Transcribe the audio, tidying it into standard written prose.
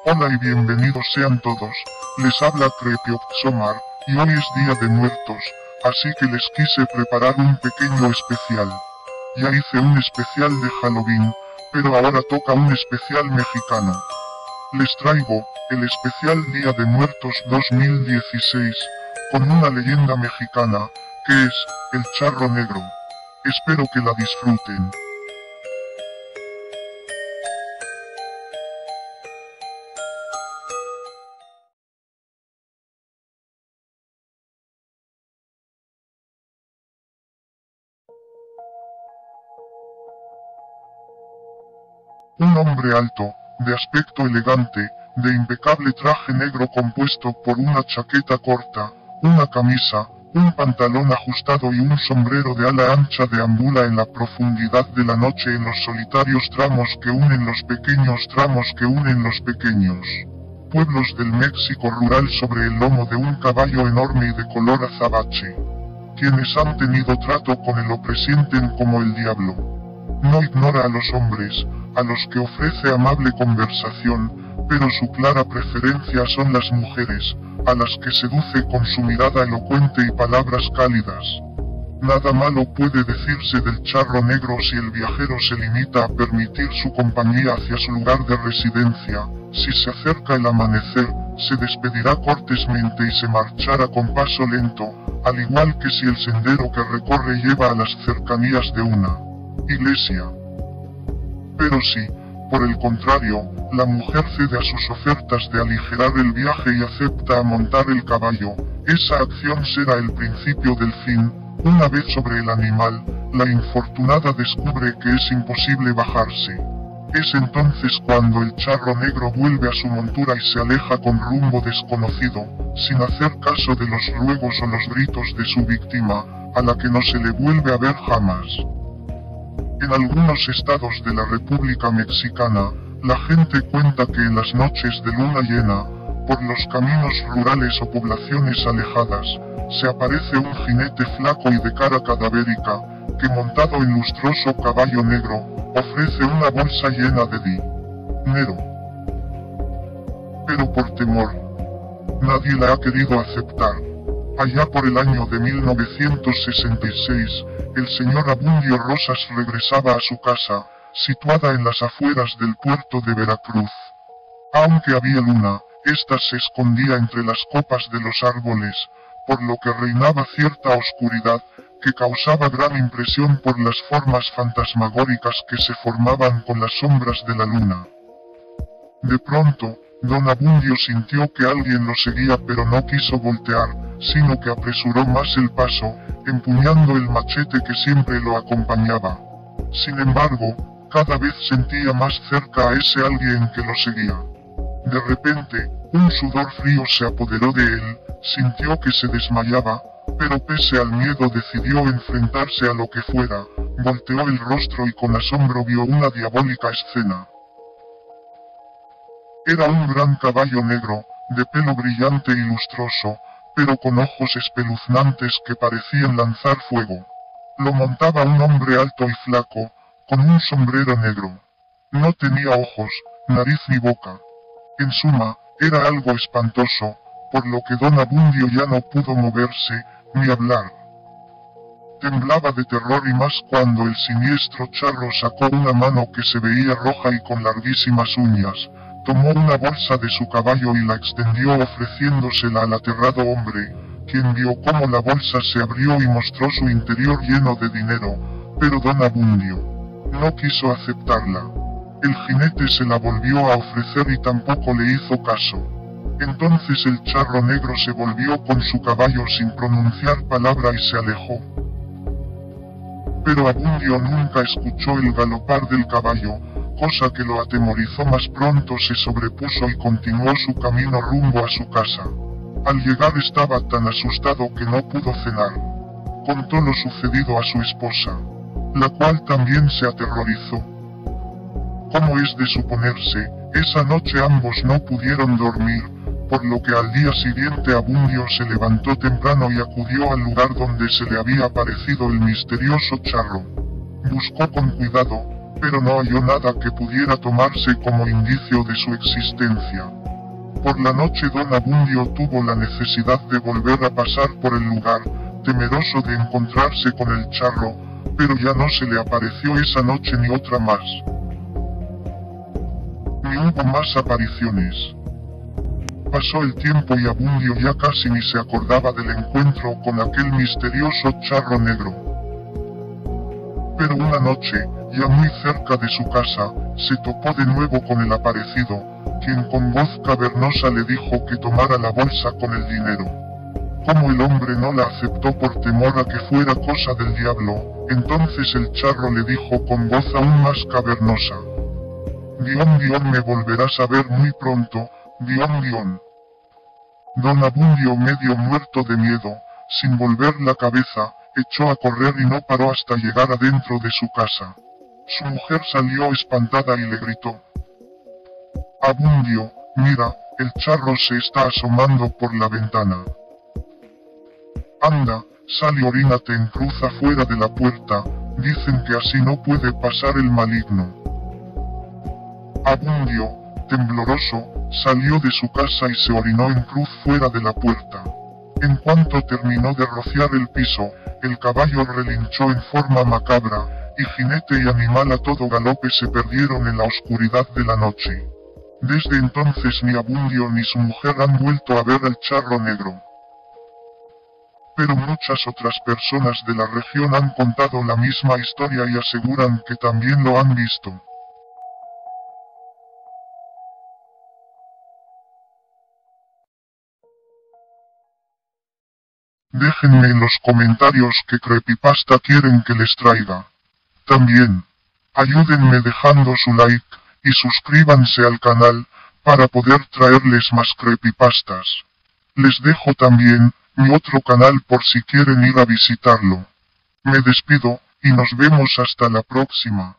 Hola y bienvenidos sean todos, les habla Creepypsomar, y hoy es Día de Muertos, así que les quise preparar un pequeño especial. Ya hice un especial de Halloween, pero ahora toca un especial mexicano. Les traigo, el especial Día de Muertos 2016, con una leyenda mexicana, que es, el Charro Negro. Espero que la disfruten. Un hombre alto, de aspecto elegante, de impecable traje negro compuesto por una chaqueta corta, una camisa, un pantalón ajustado y un sombrero de ala ancha deambula en la profundidad de la noche en los solitarios tramos que unen los pequeños pueblos del México rural sobre el lomo de un caballo enorme y de color azabache. Quienes han tenido trato con él lo presienten como el diablo. No ignora a los hombres, a los que ofrece amable conversación, pero su clara preferencia son las mujeres, a las que seduce con su mirada elocuente y palabras cálidas. Nada malo puede decirse del Charro Negro si el viajero se limita a permitir su compañía hacia su lugar de residencia. Si se acerca el amanecer, se despedirá cortésmente y se marchará con paso lento, al igual que si el sendero que recorre lleva a las cercanías de una iglesia. Pero si, por el contrario, la mujer cede a sus ofertas de aligerar el viaje y acepta a montar el caballo, esa acción será el principio del fin. Una vez sobre el animal, la infortunada descubre que es imposible bajarse. Es entonces cuando el Charro Negro vuelve a su montura y se aleja con rumbo desconocido, sin hacer caso de los ruegos o los gritos de su víctima, a la que no se le vuelve a ver jamás. En algunos estados de la República Mexicana, la gente cuenta que en las noches de luna llena, por los caminos rurales o poblaciones alejadas, se aparece un jinete flaco y de cara cadavérica, que montado en lustroso caballo negro, ofrece una bolsa llena de dinero. Pero por temor, nadie la ha querido aceptar. Allá por el año de 1966, el señor Abundio Rosas regresaba a su casa, situada en las afueras del puerto de Veracruz. Aunque había luna, ésta se escondía entre las copas de los árboles, por lo que reinaba cierta oscuridad, que causaba gran impresión por las formas fantasmagóricas que se formaban con las sombras de la luna. De pronto, don Abundio sintió que alguien lo seguía, pero no quiso voltear, sino que apresuró más el paso, empuñando el machete que siempre lo acompañaba. Sin embargo, cada vez sentía más cerca a ese alguien que lo seguía. De repente, un sudor frío se apoderó de él, sintió que se desmayaba, pero pese al miedo decidió enfrentarse a lo que fuera, volteó el rostro y con asombro vio una diabólica escena. Era un gran caballo negro, de pelo brillante y lustroso, pero con ojos espeluznantes que parecían lanzar fuego. Lo montaba un hombre alto y flaco, con un sombrero negro. No tenía ojos, nariz ni boca. En suma, era algo espantoso, por lo que don Abundio ya no pudo moverse, ni hablar. Temblaba de terror y más cuando el siniestro charro sacó una mano que se veía roja y con larguísimas uñas, tomó una bolsa de su caballo y la extendió ofreciéndosela al aterrado hombre, quien vio cómo la bolsa se abrió y mostró su interior lleno de dinero, pero don Abundio no quiso aceptarla. El jinete se la volvió a ofrecer y tampoco le hizo caso. Entonces el Charro Negro se volvió con su caballo sin pronunciar palabra y se alejó. Pero Abundio nunca escuchó el galopar del caballo, cosa que lo atemorizó. Más pronto se sobrepuso y continuó su camino rumbo a su casa. Al llegar estaba tan asustado que no pudo cenar. Contó lo sucedido a su esposa, la cual también se aterrorizó. Como es de suponerse, esa noche ambos no pudieron dormir, por lo que al día siguiente Abundio se levantó temprano y acudió al lugar donde se le había aparecido el misterioso charro. Buscó con cuidado, pero no halló nada que pudiera tomarse como indicio de su existencia. Por la noche don Abundio tuvo la necesidad de volver a pasar por el lugar, temeroso de encontrarse con el charro, pero ya no se le apareció esa noche ni otra más. Ni hubo más apariciones. Pasó el tiempo y Abundio ya casi ni se acordaba del encuentro con aquel misterioso charro negro. Pero una noche, ya muy cerca de su casa, se topó de nuevo con el aparecido, quien con voz cavernosa le dijo que tomara la bolsa con el dinero. Como el hombre no la aceptó por temor a que fuera cosa del diablo, entonces el charro le dijo con voz aún más cavernosa: me volverás a ver muy pronto, Don Abundio, medio muerto de miedo, sin volver la cabeza, echó a correr y no paró hasta llegar adentro de su casa. Su mujer salió espantada y le gritó: Abundio, mira, el charro se está asomando por la ventana. Anda, sal y orínate en cruz afuera de la puerta, dicen que así no puede pasar el maligno. Abundio, tembloroso, salió de su casa y se orinó en cruz fuera de la puerta. En cuanto terminó de rociar el piso, el caballo relinchó en forma macabra, y jinete y animal a todo galope se perdieron en la oscuridad de la noche. Desde entonces ni Abundio ni su mujer han vuelto a ver al charro negro. Pero muchas otras personas de la región han contado la misma historia y aseguran que también lo han visto. Déjenme en los comentarios qué creepypasta quieren que les traiga. También, ayúdenme dejando su like, y suscríbanse al canal, para poder traerles más creepypastas. Les dejo también mi otro canal por si quieren ir a visitarlo. Me despido, y nos vemos hasta la próxima.